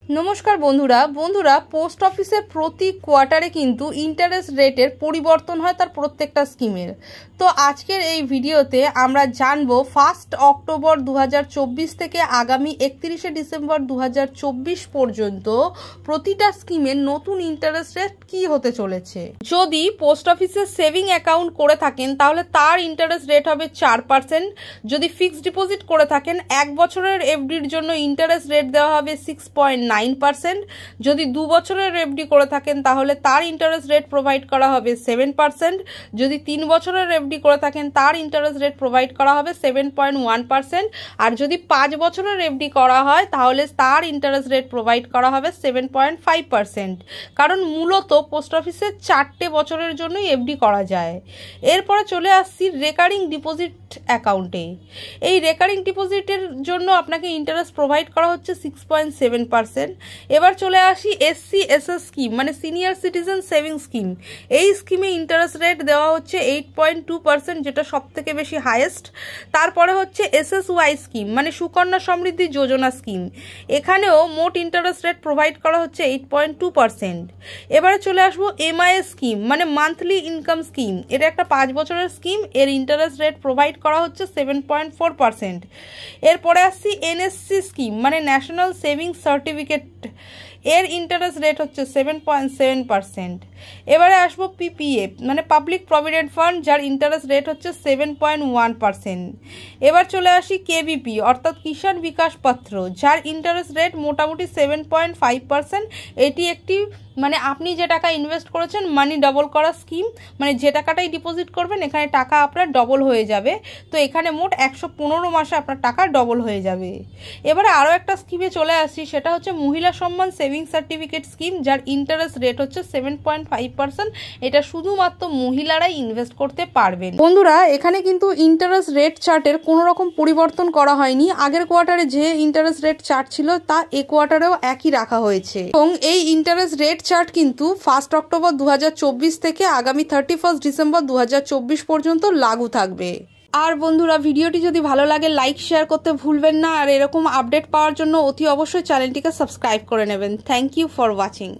নমস্কার বন্ধুরা পোস্ট অফিসের প্রতি কোয়ার্টারে কিন্তু ইন্টারেস্ট রেটের পরিবর্তন হয় তার প্রত্যেকটা স্কিমের। তো আজকের এই ভিডিওতে আমরা জানবো 1 অক্টোবর 2024 থেকে আগামী 31 ডিসেম্বর 2024 পর্যন্ত প্রতিটা স্কিমের নতুন ইন্টারেস্ট রেট কি হতে চলেছে। যদি পোস্ট অফিসে সেভিং অ্যাকাউন্ট করে থাকেন তাহলে তার ইন্টারেস্ট রেট হবে 4%। যদি ফিক্সড ডিপোজিট করে থাকেন 1 বছরের এফডির জন্য ইন্টারেস্ট রেট দেওয়া হবে 6.9%। যদি 2 বছরের এফডি করে থাকেন তাহলে তার ইন্টারেস্ট রেট প্রোভাইড করা হবে 7%। যদি 3 বছরের এফডি করে থাকেন তার ইন্টারেস্ট রেট প্রোভাইড করা হবে 7.1%। আর যদি 5 বছরের এফডি করা হয় তাহলে তার ইন্টারেস্ট রেট প্রোভাইড করা হবে 7.5%। কারণ মূলত পোস্ট অফিসে 4টে বছরের জন্যই এফডি করা যায়। এরপরে চলে আসছি রেকারিং ডিপোজিট অ্যাকাউন্টে। এই রেকারিং ডিপোজিটের জন্য আপনাকে ইন্টারেস্ট প্রোভাইড করা হচ্ছে 6.7%। এবার চলে আসি SCSS স্কিম মানে সিনিয়র সিটিজেন সেভিং স্কিম। এই স্কিমে ইন্টারেস্ট রেট দেওয়া হচ্ছে 8.2%, যেটা সব থেকে বেশি হাইয়েস্ট। তারপরে হচ্ছে SSY স্কিম মানে সুকন্যা সমৃদ্ধি যোজনা স্কিম। এখানেও মোট ইন্টারেস্ট রেট প্রোভাইড করা হচ্ছে 8.2%। এবারে চলে আসবো MIS স্কিম মানে মান্থলি ইনকাম স্কিম। এটা একটা 5 বছরের স্কিম, এর ইন্টারেস্ট রেট প্রোভাইড করা হচ্ছে 7.4%। এরপরে আসছি NSC স্কিম মানে ন্যাশনাল সেভিংস সার্টিফিকেট, এর ইন্টারেস্ট রেট হচ্ছে 7.7%। এবারে আসবো PPF মানে পাবলিক প্রভিডেন্ট ফান্ড, যার ইন্টারেস্ট রেট হচ্ছে 7.1%। এবার চলে আসি KVP অর্থাৎ কিষাণ বিকাশ পত্র, যার ইন্টারেস্ট রেট মোটামুটি 7.5%। এটি একটি মানে আপনি যে টাকা ইনভেস্ট করেছেন মানি ডবল করা স্কিম, মানে যে টাকাটাই ডিপোজিট করবেন এখানে টাকা আপনার ডবল হয়ে যাবে। তো এখানে মোট 115 মাসে আপনার টাকা ডবল হয়ে যাবে। এবারে আরও একটা স্কিমে চলে আসি, সেটা হচ্ছে মহিলা সম্মান সেভিং সার্টিফিকেট স্কিম, যার ইন্টারেস্ট রেট হচ্ছে 7.5%। এটা শুধুমাত্র মহিলারাই ইনভেস্ট করতে পারবেন। বন্ধুরা এখানে কিন্তু ইন্টারেস্ট রেট চার্টের কোনো রকম পরিবর্তন করা হয়নি। আগের কোয়ার্টারে যে ইন্টারেস্ট রেট চার্ট ছিল তা এ কোয়ার্টারেও একই রাখা হয়েছে এবং এই ইন্টারেস্ট রেট চার্ট কিন্তু 1 অক্টোবর 2024 থেকে আগামী 31 ডিসেম্বর 2024 পর্যন্ত লাগু থাকবে। আর বন্ধুরা ভিডিওটি যদি ভালো লাগে লাইক শেয়ার করতে ভুলবেন না। আর এরকম আপডেট পাওয়ার জন্য অতি অবশ্যই চ্যানেলটিকে সাবস্ক্রাইব করে নেবেন। Thank you for watching.